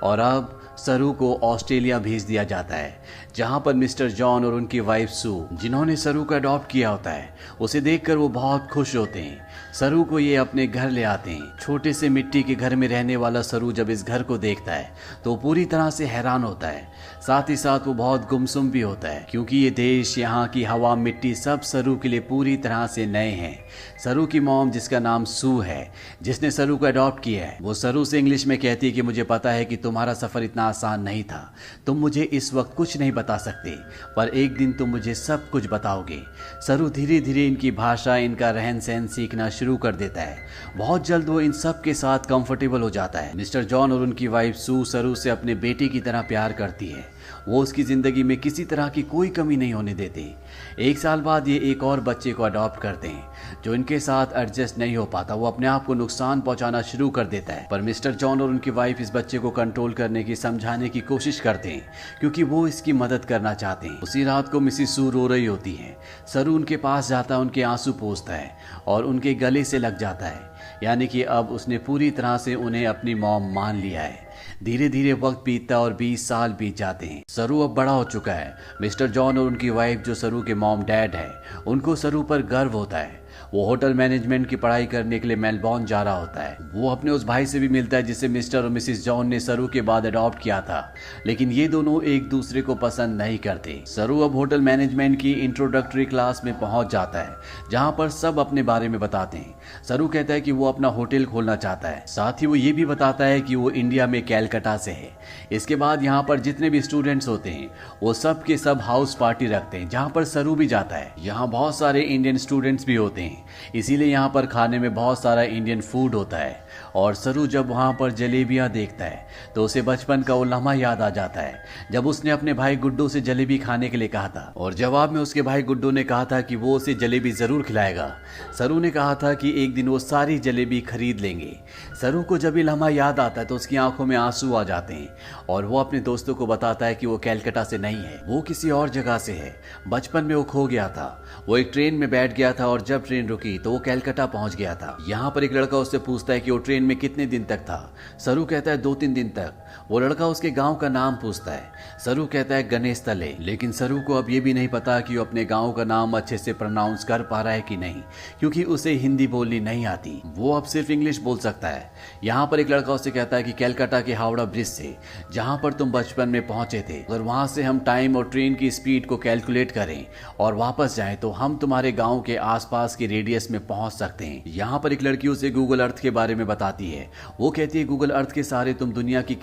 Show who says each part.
Speaker 1: और अब सरू को ऑस्ट्रेलिया भेज दिया जाता है, जहां पर मिस्टर जॉन और उनकी वाइफ सू, जिन्होंने सरू को अडॉप्ट किया होता है, उसे देखकर वो बहुत खुश होते हैं। सरू को ये अपने घर ले आते हैं। छोटे से मिट्टी के घर में रहने वाला सरू जब इस घर को देखता है तो पूरी तरह से हैरान होता है। साथ ही साथ वो बहुत गुमसुम भी होता है, क्योंकि ये देश, यहाँ की हवा, मिट्टी सब सरू के लिए पूरी तरह से नए हैं। सरू की मॉम, जिसका नाम सू है, जिसने सरू को अडॉप्ट किया है, वो सरू से इंग्लिश में कहती है कि मुझे पता है कि तुम्हारा सफ़र इतना आसान नहीं था, तुम मुझे इस वक्त कुछ नहीं बता सकते, पर एक दिन तुम मुझे सब कुछ बताओगे। सरू धीरे धीरे इनकी भाषा, इनका रहन सहन सीखना शुरू कर देता है। बहुत जल्द वो इन सब के साथ कंफर्टेबल हो जाता है। मिस्टर जॉन और उनकी वाइफ सू सरू से अपने बेटे की तरह प्यार करती है। वो उसकी ज़िंदगी में किसी तरह की कोई कमी नहीं होने देते। 1 साल बाद ये एक और बच्चे को अडॉप्ट करते हैं, जो इनके साथ एडजस्ट नहीं हो पाता। वो अपने आप को नुकसान पहुंचाना शुरू कर देता है, पर मिस्टर जॉन और उनकी वाइफ इस बच्चे को कंट्रोल करने की, समझाने की कोशिश करते हैं, क्योंकि वो इसकी मदद करना चाहते हैं। उसी रात को मिसिस सू रो रही होती है। सरू उनके पास जाता है, उनके आंसू पोंछता है और उनके गले से लग जाता है, यानी कि अब उसने पूरी तरह से उन्हें अपनी मॉम मान लिया है। धीरे धीरे वक्त बीतता और 20 साल बीत जाते हैं। सरू अब बड़ा हो चुका है। मिस्टर जॉन और उनकी वाइफ, जो सरू के मॉम डैड है, उनको सरू पर गर्व होता है। वो होटल मैनेजमेंट की पढ़ाई करने के लिए मेलबॉर्न जा रहा होता है। वो अपने उस भाई से भी मिलता है जिसे मिस्टर और मिसिस जॉन ने सरू के बाद अडॉप्ट किया था, लेकिन ये दोनों एक दूसरे को पसंद नहीं करते। सरू अब होटल मैनेजमेंट की इंट्रोडक्टरी क्लास में पहुंच जाता है, जहां पर सब अपने बारे में बताते हैं। सरू कहता है कि वो अपना होटल खोलना चाहता है। साथ ही वो ये भी बताता है कि वो इंडिया में कैलकाटा से है। इसके बाद यहाँ पर जितने भी स्टूडेंट्स होते हैं, वो सब के सब हाउस पार्टी रखते हैं, जहाँ पर सरू भी जाता है। यहाँ बहुत सारे इंडियन स्टूडेंट्स भी होते हैं, इसीलिए यहाँ पर खाने में बहुत सारा इंडियन फूड होता है। और सरू जब वहाँ पर जलेबियाँ देखता है तो उसे बचपन का वो लम्हा याद आ जाता है, जब उसने अपने भाई गुड्डू से जलेबी खाने के लिए कहा था, और जवाब में उसके भाई गुड्डू ने कहा था कि वो उसे जलेबी जरूर खिलाएगा। सरू ने कहा था कि एक दिन वो सारी जलेबी खरीद लेंगे। सरू को जब ये लम्हा याद आता है तो उसकी आंखों में आंसू आ जाते हैं, और वो अपने दोस्तों को बताता है कि वो कैलकाटा से नहीं है, वो किसी और जगह से है। बचपन में वो खो गया था। वो एक ट्रेन में बैठ गया था और जब ट्रेन रुकी तो वो कैलकाटा पहुंच गया था। यहाँ पर एक लड़का उससे पूछता है कि वो ट्रेन में कितने दिन तक था। सरू कहता है 2-3 दिन तक। वो लड़का उसके गांव का नाम पूछता है। सरू कहता है गणेश तले, लेकिन सरू को अब ये भी नहीं पता कि वो अपने गांव का नाम अच्छे से प्रोनाउंस कर पा रहा है कि नहीं, क्योंकि उसे हिंदी बोलनी नहीं आती। वो अब सिर्फ इंग्लिश बोल सकता है। यहाँ पर एक लड़का उससे कहता है कि कैलकाटा के हावड़ा ब्रिज से, जहाँ पर तुम बचपन में पहुंचे थे, अगर वहां से हम टाइम और ट्रेन की स्पीड को कैलकुलेट करें और वापस जाएं तो हम तुम्हारे गांव के आसपास के रेडियस में पहुंच सकते हैं। यहाँ पर एक लड़की उसे गूगल अर्थ के बारे में बताती है। वो कहती है गूगल अर्थ के सहारे तुम दुनिया की